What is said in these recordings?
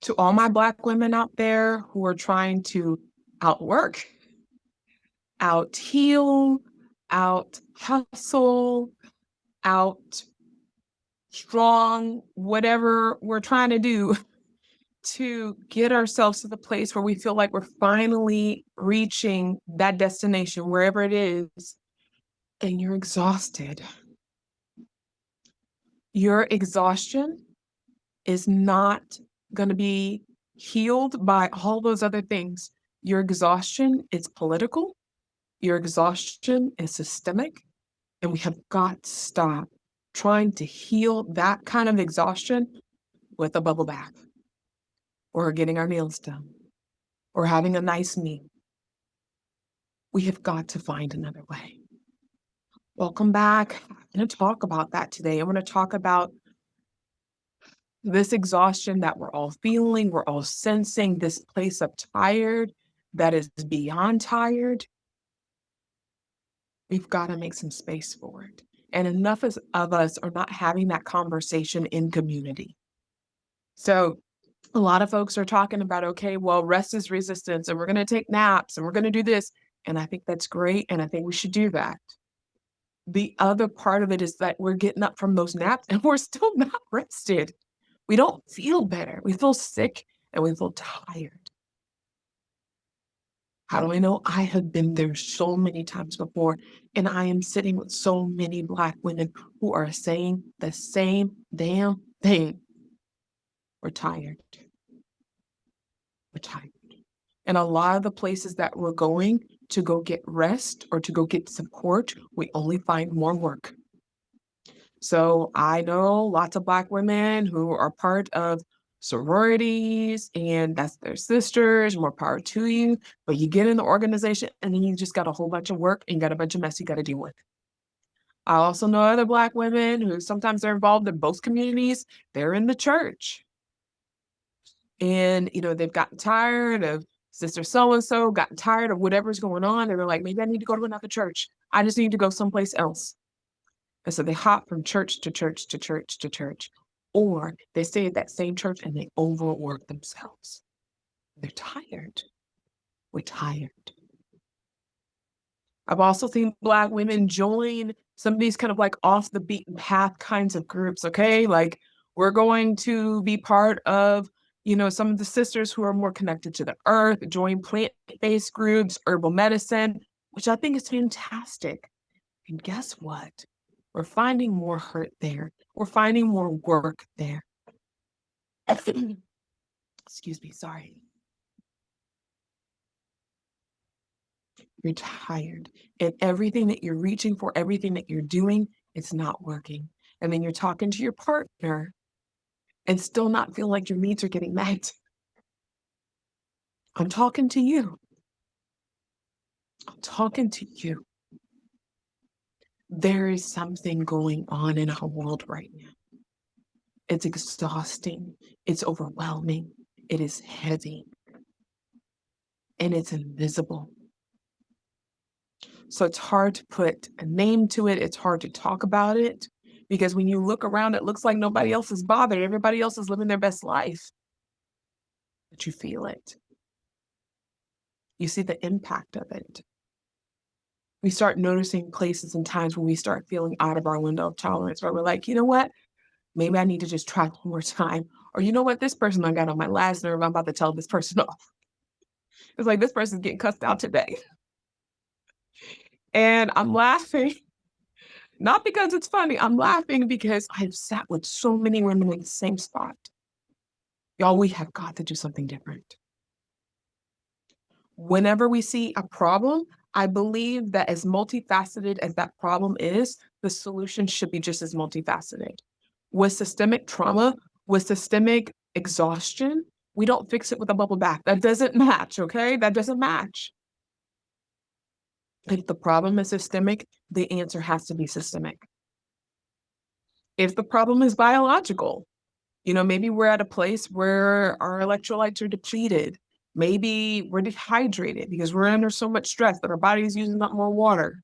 To all my Black women out there who are trying to outwork, out heal, out hustle, out strong, whatever we're trying to do to get ourselves to the place where we feel like we're finally reaching that destination, wherever it is, and you're exhausted. Your exhaustion is not going to be healed by all those other things. Your exhaustion is political. Your exhaustion is systemic. And we have got to stop trying to heal that kind of exhaustion with a bubble bath or getting our nails done or having a nice meal. We have got to find another way. Welcome back. I'm going to talk about that today. I'm going to talk about this exhaustion that we're all feeling, we're all sensing, this place of tired that is beyond tired. We've got to make some space for it. And enough of us are not having that conversation in community. So a lot of folks are talking about, okay, well, rest is resistance, and we're going to take naps, and we're going to do this. And I think that's great. And I think we should do that. The other part of it is that we're getting up from those naps and we're still not rested. We don't feel better. We feel sick and we feel tired. How do I know? I have been there so many times before, and I am sitting with so many Black women who are saying the same damn thing. We're tired. We're tired. And a lot of the places that we're going to go get rest or to go get support, we only find more work. So I know lots of Black women who are part of sororities, and that's their sisters, more power to you. But you get in the organization and then you just got a whole bunch of work and got a bunch of mess you got to deal with. I also know other Black women who sometimes they're involved in both communities. They're in the church. And, they've gotten tired of sister so-and-so, gotten tired of whatever's going on. And they're like, maybe I need to go to another church. I just need to go someplace else. And so they hop from church to church to church to church, or they stay at that same church and they overwork themselves. They're tired. We're tired. I've also seen Black women join some of these kind of like off the beaten path kinds of groups, okay? Like we're going to be part of, some of the sisters who are more connected to the earth, join plant-based groups, herbal medicine, which I think is fantastic. And guess what? We're finding more hurt there. We're finding more work there. Excuse me, sorry. You're tired. And everything that you're reaching for, everything that you're doing, it's not working. And then you're talking to your partner and still not feel like your needs are getting met. I'm talking to you. I'm talking to you. There is something going on in our world right now. It's exhausting. It's overwhelming. It is heavy. And it's invisible. So it's hard to put a name to it. It's hard to talk about it because when you look around, it looks like nobody else is bothered. Everybody else is living their best life. But you feel it. You see the impact of it. We start noticing places and times when we start feeling out of our window of tolerance, where we're like, you know what? Maybe I need to just try one more time. Or you know what? This person I got on my last nerve. I'm about to tell this person off. It's like this person's getting cussed out today. And I'm laughing. Not because it's funny. I'm laughing because I've sat with so many women in the same spot. Y'all, we have got to do something different. Whenever we see a problem, I believe that as multifaceted as that problem is, the solution should be just as multifaceted. With systemic trauma, with systemic exhaustion, we don't fix it with a bubble bath. That doesn't match, okay? That doesn't match. If the problem is systemic, the answer has to be systemic. If the problem is biological, maybe we're at a place where our electrolytes are depleted. Maybe we're dehydrated because we're under so much stress that our body is using up more water.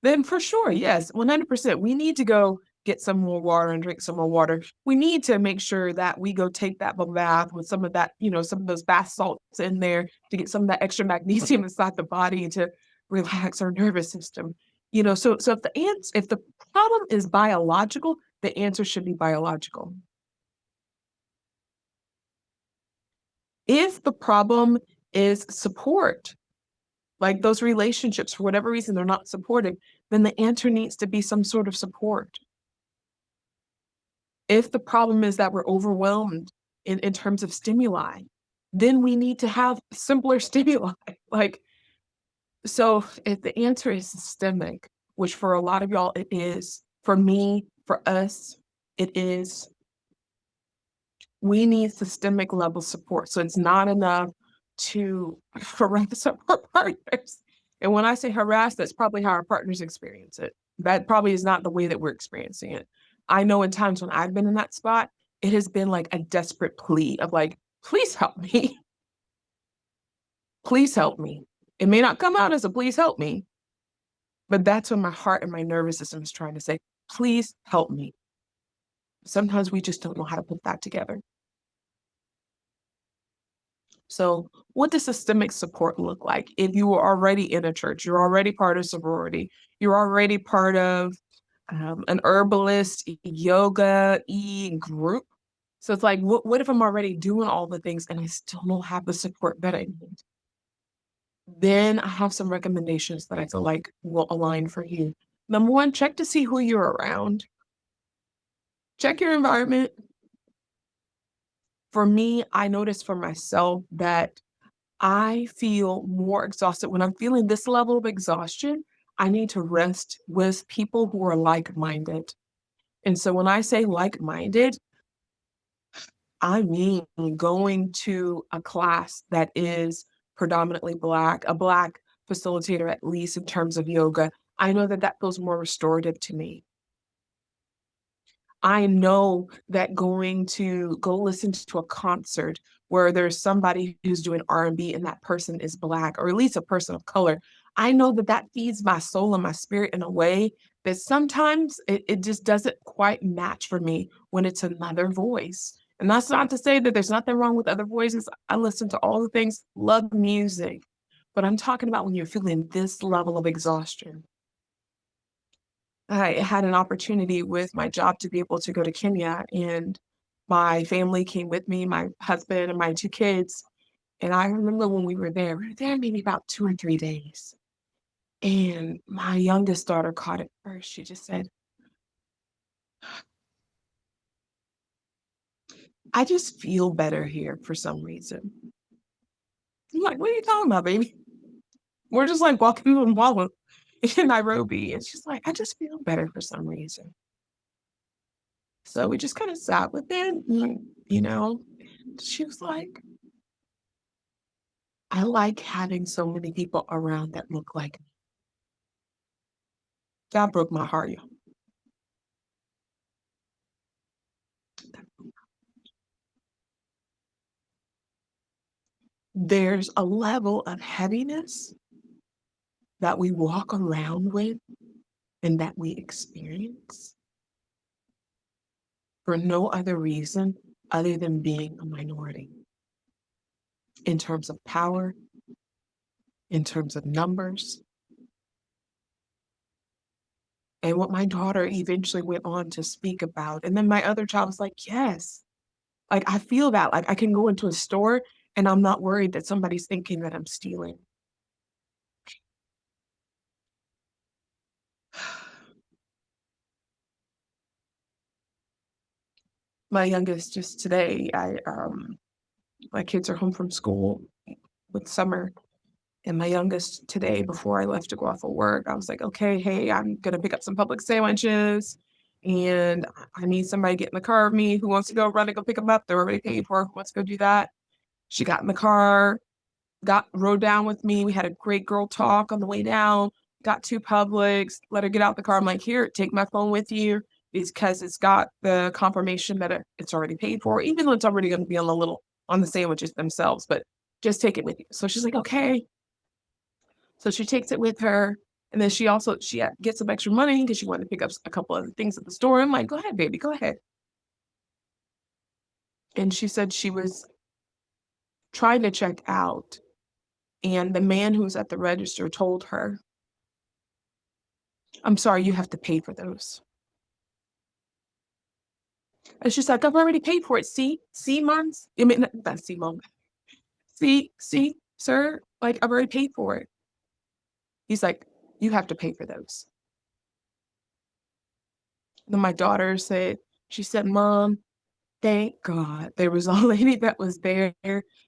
Then for sure, yes, 100%, we need to go get some more water and drink some more water. We need to make sure that we go take that bubble bath with some of that, some of those bath salts in there to get some of that extra magnesium inside the body to relax our nervous system. So if the problem is biological, the answer should be biological. If the problem is support, like those relationships, for whatever reason, they're not supporting, then the answer needs to be some sort of support. If the problem is that we're overwhelmed in terms of stimuli, then we need to have simpler stimuli. Like, so if the answer is systemic, which for a lot of y'all it is, for me, for us, it is, we need systemic level support. So it's not enough to harass our partners. And when I say harass, that's probably how our partners experience it. That probably is not the way that we're experiencing it. I know in times when I've been in that spot, it has been like a desperate plea of like, please help me. Please help me. It may not come out as a please help me, but that's when my heart and my nervous system is trying to say, please help me. Sometimes we just don't know how to put that together. So, what does systemic support look like? If you are already in a church, you're already part of sorority, you're already part of an herbalist, yoga, group. So it's like, what if I'm already doing all the things and I still don't have the support that I need? Then I have some recommendations that I feel like will align for you. Number one, check to see who you're around. Check your environment. For me, I notice for myself that I feel more exhausted. When I'm feeling this level of exhaustion, I need to rest with people who are like-minded. And so when I say like-minded, I mean going to a class that is predominantly Black, a Black facilitator, at least in terms of yoga. I know that that feels more restorative to me. I know that going to go listen to a concert where there's somebody who's doing R&B and that person is Black, or at least a person of color, I know that that feeds my soul and my spirit in a way that sometimes it just doesn't quite match for me when it's another voice. And that's not to say that there's nothing wrong with other voices. I listen to all the things, love music, but I'm talking about when you're feeling this level of exhaustion. I had an opportunity with my job to be able to go to Kenya, and my family came with me, my husband and my 2 kids. And I remember when we were there maybe about 2 or 3 days. And my youngest daughter caught it first. She just said, "I just feel better here for some reason." I'm like, "What are you talking about, baby?" We're just like walking on Walla in Nairobi. And she's like, "I just feel better for some reason." So we just kind of sat with it, she was like, "I like having so many people around that look like me." That broke my heart, y'all. There's a level of heaviness that we walk around with and that we experience for no other reason other than being a minority in terms of power, in terms of numbers. And what my daughter eventually went on to speak about. And then my other child was like, yes, like I feel that. Like I can go into a store and I'm not worried that somebody's thinking that I'm stealing. My youngest just today, my kids are home from school with summer. And my youngest today, before I left to go off of work, I was like, okay, hey, I'm gonna pick up some Publix sandwiches. And I need somebody to get in the car with me who wants to go run and go pick them up. They're already paid for, who wants to go do that. She got in the car, rode down with me. We had a great girl talk on the way down, got to Publix, let her get out the car. I'm like, here, take my phone with you because it's got the confirmation that it's already paid for, even though it's already going to be on the sandwiches themselves, but just take it with you. So she's like, okay. So she takes it with her. And then she gets some extra money because she wanted to pick up a couple other things at the store. I'm like, go ahead, baby, go ahead. And she said she was trying to check out, and the man who was at the register told her, I'm sorry, you have to pay for those. And she's like, I've already paid for it. See, months. I mean, not see, mom. See, sir, like I've already paid for it. He's like, you have to pay for those. Then my daughter said, she said, Mom, thank God there was a lady that was there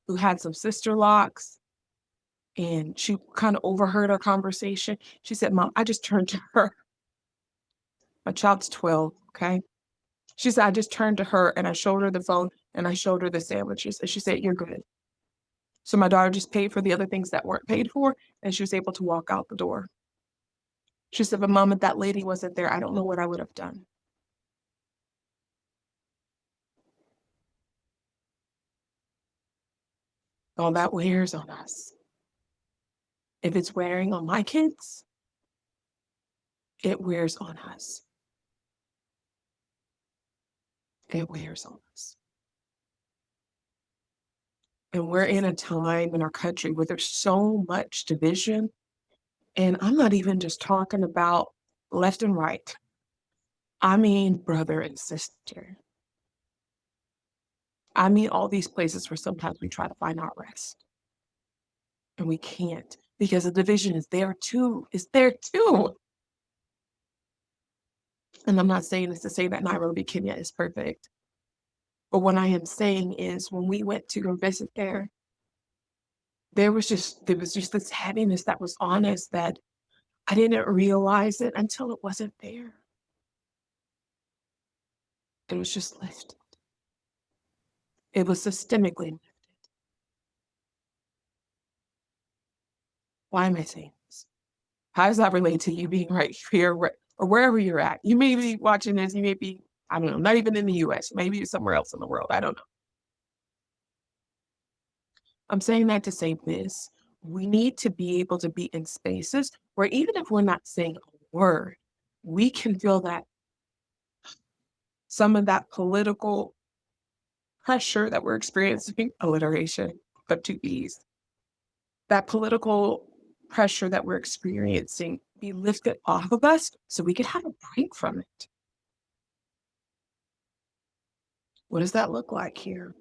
who had some sister locks, and she kind of overheard our conversation. She said, Mom, I just turned to her. My child's 12, okay? She said, I just turned to her and I showed her the phone and I showed her the sandwiches. And she said, you're good. So my daughter just paid for the other things that weren't paid for, and she was able to walk out the door. She said, but Mom, if that lady wasn't there, I don't know what I would have done. All that wears on us. If it's wearing on my kids, it wears on us. It wears on us. And we're in a time in our country where there's so much division. And I'm not even just talking about left and right. I mean, brother and sister. I mean, all these places where sometimes we try to find our rest and we can't because the division is there too. It's there too. And I'm not saying this to say that Nairobi, Kenya is perfect. But what I am saying is when we went to go visit there, there was just this heaviness that was on us that I didn't realize it until it wasn't there. It was just lifted. It was systemically lifted. Why am I saying this? How does that relate to you being right here or wherever you're at? You may be watching this, you may be, I don't know, not even in the US, maybe somewhere else in the world. I don't know. I'm saying that to say this. We need to be able to be in spaces where even if we're not saying a word, we can feel that some of that political pressure that we're experiencing, alliteration, but two E's, that political pressure that we're experiencing be lifted off of us so we can have a break from it. What does that look like here?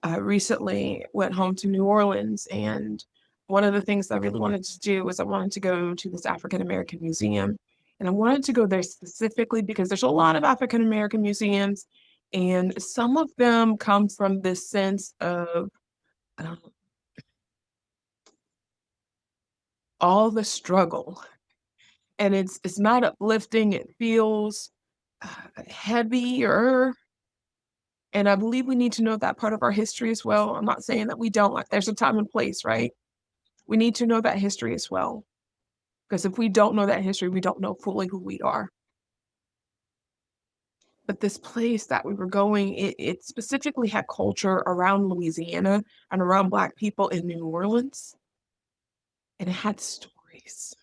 I recently went home to New Orleans, and one of the things I really wanted to do was I wanted to go to this African American museum. And I wanted to go there specifically because there's a lot of African American museums, and some of them come from this sense of um, all the struggle. And it's not uplifting, it feels heavier. And I believe we need to know that part of our history as well. I'm not saying that we don't, like, there's a time and place, right? We need to know that history as well. Because if we don't know that history, we don't know fully who we are. But this place that we were going, it specifically had culture around Louisiana and around Black people in New Orleans. And it had stories.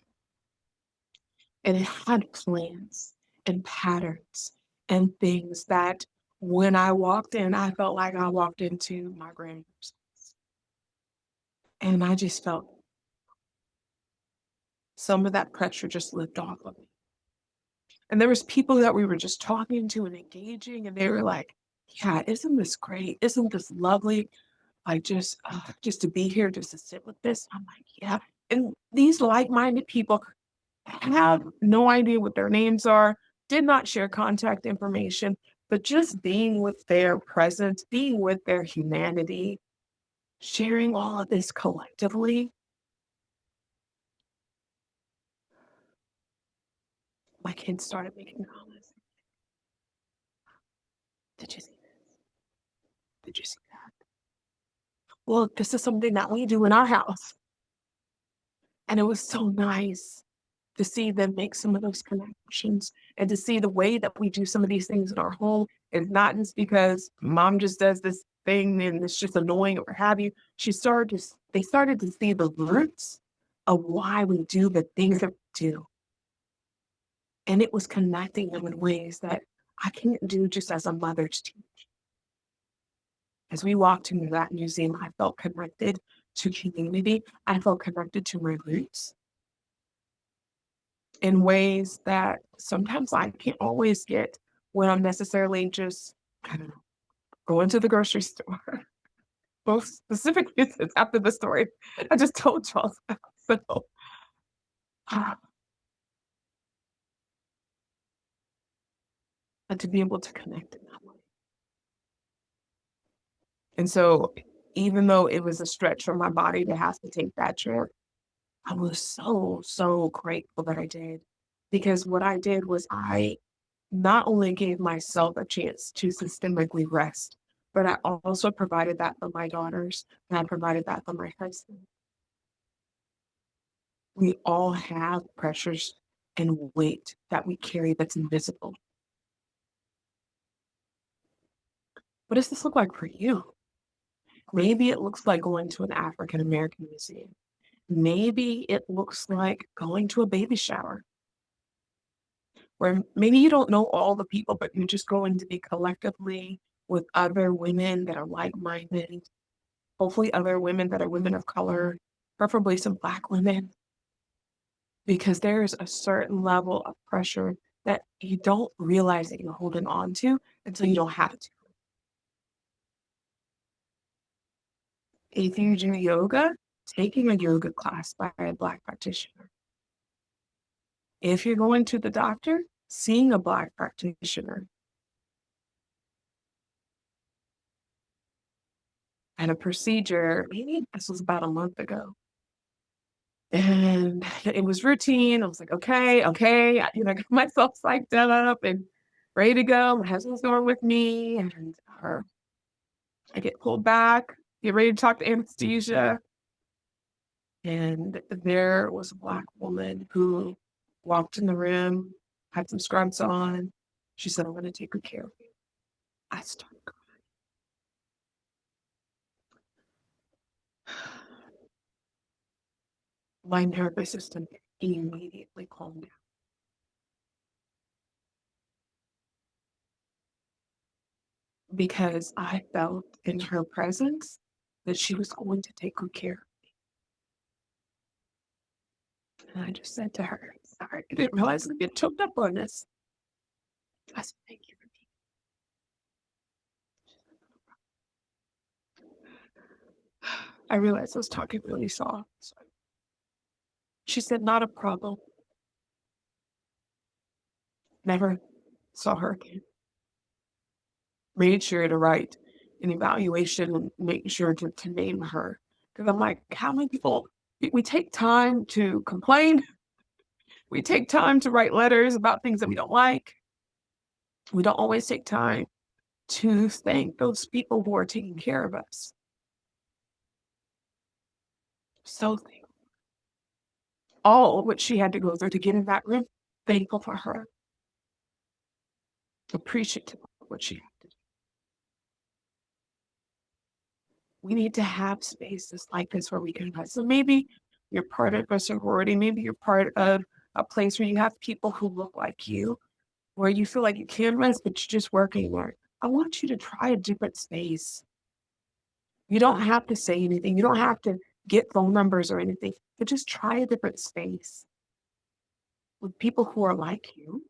And it had plans and patterns and things that when I walked in, I felt like I walked into my grandmother's house. And I just felt some of that pressure just lift off of me. And there was people that we were just talking to and engaging, and they were like, yeah, isn't this great? Isn't this lovely? Like just to be here, just to sit with this. I'm like, yeah. And these like-minded people have no idea what their names are, did not share contact information, but just being with their presence, being with their humanity, sharing all of this collectively, my kids started making comments. Did you see this? Did you see that? Well, this is something that we do in our house. And it was so nice to see them make some of those connections and to see the way that we do some of these things in our home. It's not just because mom just does this thing and it's just annoying or what have you. They started to see the roots of why we do the things that do. And it was connecting them in ways that I can't do just as a mother to teach. As we walked into that museum, I felt connected to community. I felt connected to my roots in ways that sometimes I can't always get when I'm necessarily just, I don't know, going to the grocery store. Both specific instances after the story I just told y'all. So, ah, and to be able to connect in that way. And so, even though it was a stretch for my body to have to take that trip, I was so, so grateful that I did. Because what I did was I not only gave myself a chance to systemically rest, but I also provided that for my daughters and I provided that for my husband. We all have pressures and weight that we carry that's invisible. What does this look like for you? Maybe it looks like going to an African American museum. Maybe it looks like going to a baby shower where maybe you don't know all the people, but you're just going to be collectively with other women that are like minded, hopefully, other women that are women of color, preferably some Black women, because there's a certain level of pressure that you don't realize that you're holding on to until you don't have to. If you do yoga, taking a yoga class by a Black practitioner. If you're going to the doctor, seeing a Black practitioner. And a procedure, maybe this was about a month ago. And it was routine. I was like, okay, okay. Got myself psyched up and ready to go. My husband's going with me. And I get pulled back, get ready to talk to anesthesia. And there was a Black woman who walked in the room, had some scrubs on. She said, I'm going to take good care of you. I started crying. My nervous system immediately calmed down because I felt in her presence that she was going to take good care. And I just said to her, sorry, I didn't realize I'd get choked up on this. I said, thank you for being. I realized I was talking really soft. So she said, not a problem. Never saw her again. Made sure to write an evaluation and make sure to name her. Because I'm like, how many people, we take time to complain. We take time to write letters about things that we don't like. We don't always take time to thank those people who are taking care of us. So thankful. All of what she had to go through to get in that room, thankful for her, appreciative of what she had to do. We need to have spaces like this where we can rest. So maybe you're part of a sorority, maybe you're part of a place where you have people who look like you, where you feel like you can rest, but you're just working there. I want you to try a different space. You don't have to say anything. You don't have to get phone numbers or anything, but just try a different space with people who are like you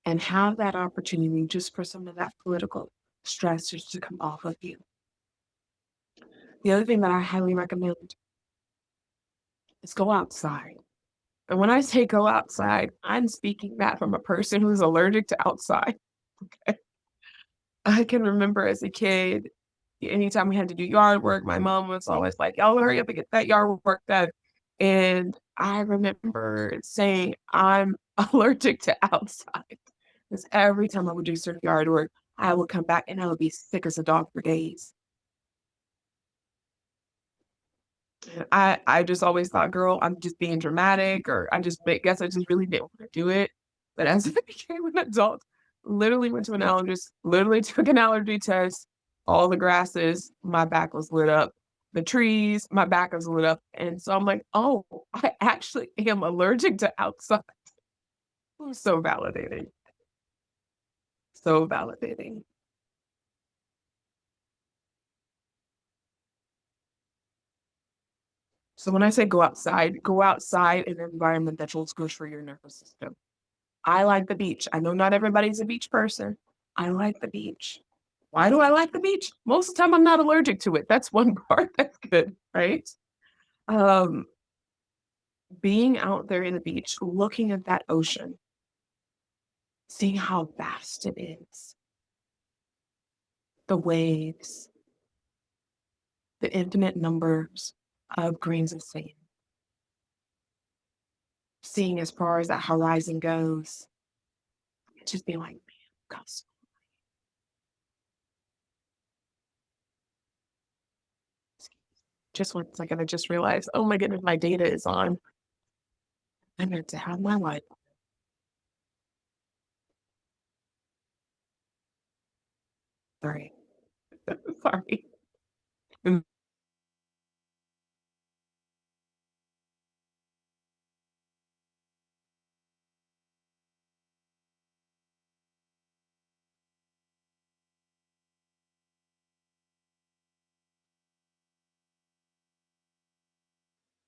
and have that opportunity just for some of that political stress just to come off of you. The other thing that I highly recommend is go outside. And when I say go outside, I'm speaking that from a person who's allergic to outside. Okay. I can remember as a kid, anytime we had to do yard work, my mom was always like, y'all hurry up and get that yard work done. And I remember saying, I'm allergic to outside. Because every time I would do certain yard work, I would come back and I would be sick as a dog for days. I just always thought, girl, I'm just being dramatic, or guess I just really didn't want to do it. But as I became an adult, literally went to an allergist, literally took an allergy test, all the grasses, my back was lit up the trees, my back is lit up, and so I'm like, "Oh, I actually am allergic to outside." It was so validating, so validating. So when I say go outside in an environment that feels good for your nervous system. I like the beach. I know not everybody's a beach person. I like the beach. Why do I like the beach? Most of the time, I'm not allergic to it. That's one part that's good, right? Um, Being out there in the beach, looking at that ocean, seeing how vast it is, the waves, the infinite numbers of grains of sand, seeing as far as that horizon goes, just being like, man, gosh, just one second, I just realized, oh my goodness, my data is on. I meant to have my life. Sorry. Sorry. And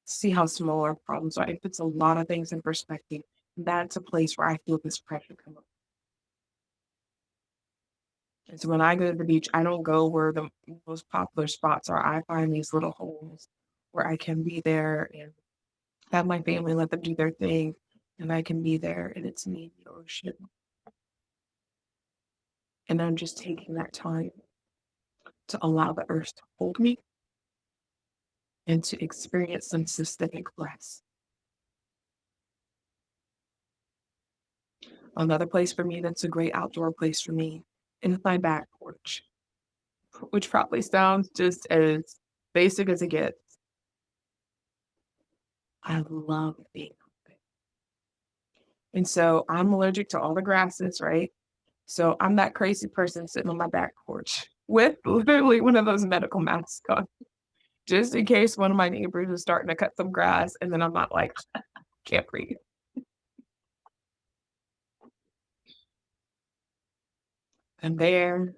see how small our problems are. It puts a lot of things in perspective. That's a place where I feel this pressure come up. And so when I go to the beach, I don't go where the most popular spots are. I find these little holes where I can be there and have my family let them do their thing, and I can be there and it's me and the ocean. And I'm just taking that time to allow the earth to hold me and to experience some systemic rest. Another place for me that's a great outdoor place for me is my back porch, which probably sounds just as basic as it gets. I love being out there. And so I'm allergic to all the grasses, right? So I'm that crazy person sitting on my back porch with literally one of those medical masks on, just in case one of my neighbors is starting to cut some grass and then I'm not like, can't breathe. And there,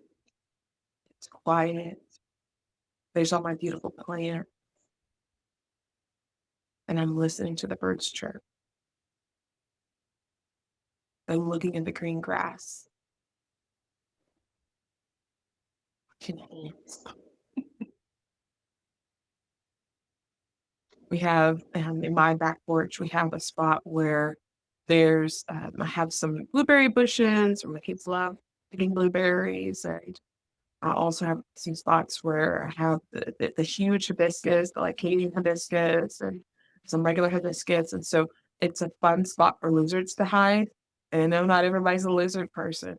it's quiet. There's all my beautiful plants, and I'm listening to the birds chirp. I'm looking at the green grass. Can ants. We have in my back porch, we have a spot where I have some blueberry bushes, where my kids love picking blueberries. And I also have some spots where I have the huge hibiscus, the like Canadian hibiscus, and some regular hibiscus. And so it's a fun spot for lizards to hide. And I know not everybody's a lizard person.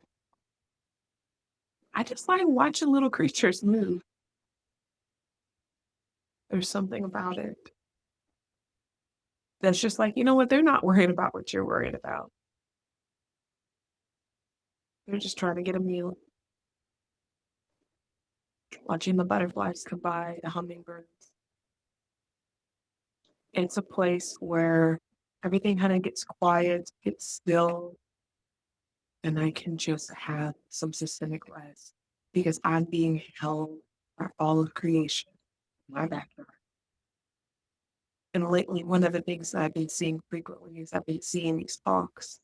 I just like watching little creatures move. There's something about it that's just like, you know what? They're not worried about what you're worried about. They're just trying to get a meal. Watching the butterflies come by, the hummingbirds. It's a place where everything kind of gets quiet, gets still, and I can just have some systemic rest because I'm being held by all of creation in my backyard. And lately, one of the things that I've been seeing frequently is I've been seeing these hawks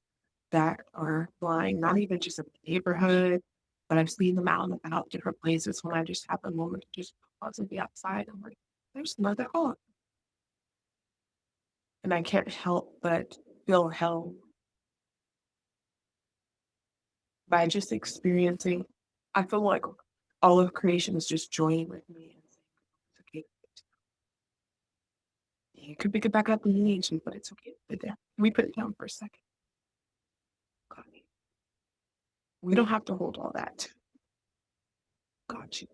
that are flying, not even just in the neighborhood, but I've seen them out and about different places when I just have a moment to just pause and be outside. I'm like, there's another hawk. And I can't help but feel held by just experiencing. I feel like all of creation is just joining with me and saying, it's okay. You could pick it back up in the ancient, but it's okay. Put it down. We put it down for a second. God, we don't have to hold all that. Got you.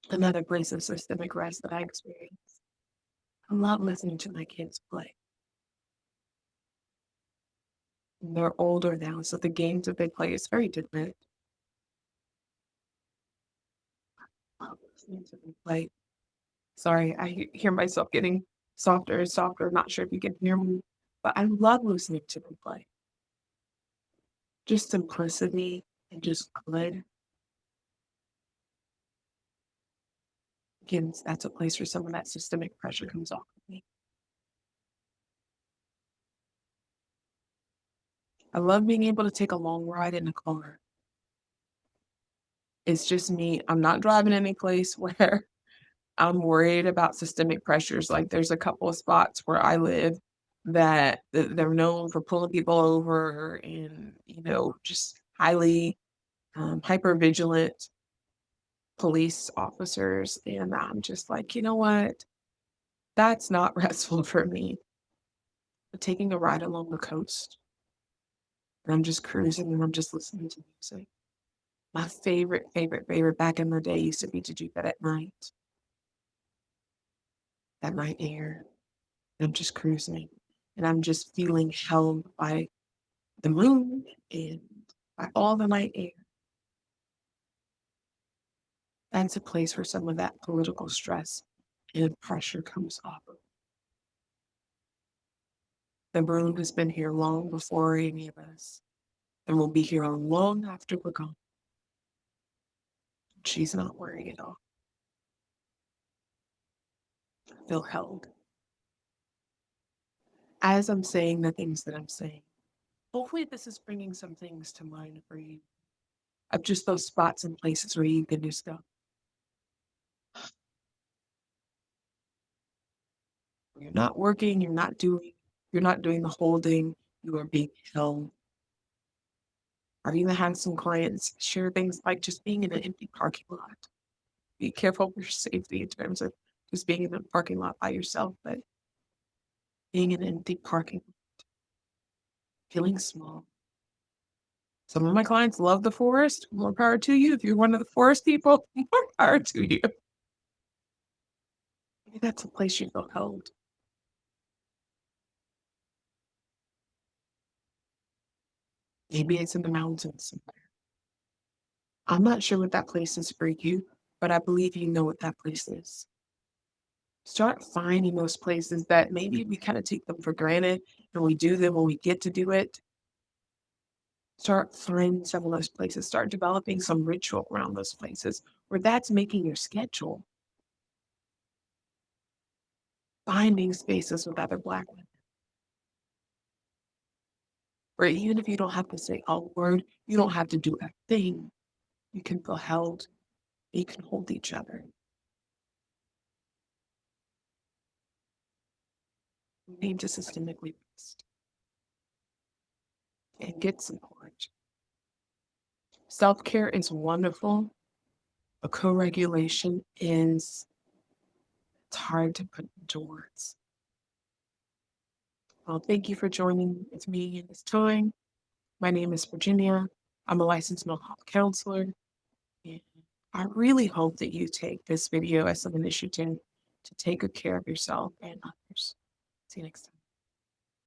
Another place of systemic rest that I experience. I love listening to my kids play. They're older now, so the games that they play is very different. listening to replay. Sorry, I hear myself getting softer and softer. Not sure if you can hear me, but I love listening to replay. Just simplicity and just good. Again, that's a place where some of that systemic pressure comes off of me. I love being able to take a long ride in a car. It's just me. I'm not driving any place where I'm worried about systemic pressures. Like there's a couple of spots where I live that they're known for pulling people over and, just highly hyper vigilant police officers. And I'm just like, you know what? That's not restful for me. But taking a ride along the coast and I'm just cruising and I'm just listening to music. My favorite back in the day used to be to do that at night, that night air. And I'm just cruising and I'm just feeling held by the moon and by all the night air. That's a place where some of that political stress and pressure comes off of. The moon has been here long before any of us and will be here long after we're gone. She's not worried at all. I feel held. As I'm saying the things that I'm saying, hopefully this is bringing some things to mind for you of just those spots and places where you can just go. You're not working, you're not doing the holding, you are being held. I've even had some clients share things like just being in an empty parking lot. Be careful for your safety in terms of just being in a parking lot by yourself, but being in an empty parking lot, feeling small. Some of my clients love the forest. More power to you. If you're one of the forest people, more power to you. Maybe that's a place you feel held. Maybe it's in the mountains somewhere. I'm not sure what that place is for you, but I believe you know what that place is. Start finding those places that maybe we kind of take them for granted and we do them when we get to do it. Start finding some of those places. Start developing some ritual around those places where that's making your schedule. Finding spaces with other Black women. Where even if you don't have to say a word, you don't have to do a thing. You can feel held. You can hold each other. You need to systemically rest and get support. Self-care is wonderful, but co-regulation is it's hard to put into words. Well, thank you for joining with me in this time. My name is Virginia. I'm a licensed mental health counselor. And I really hope that you take this video as an initiative to take good care of yourself and others. See you next time.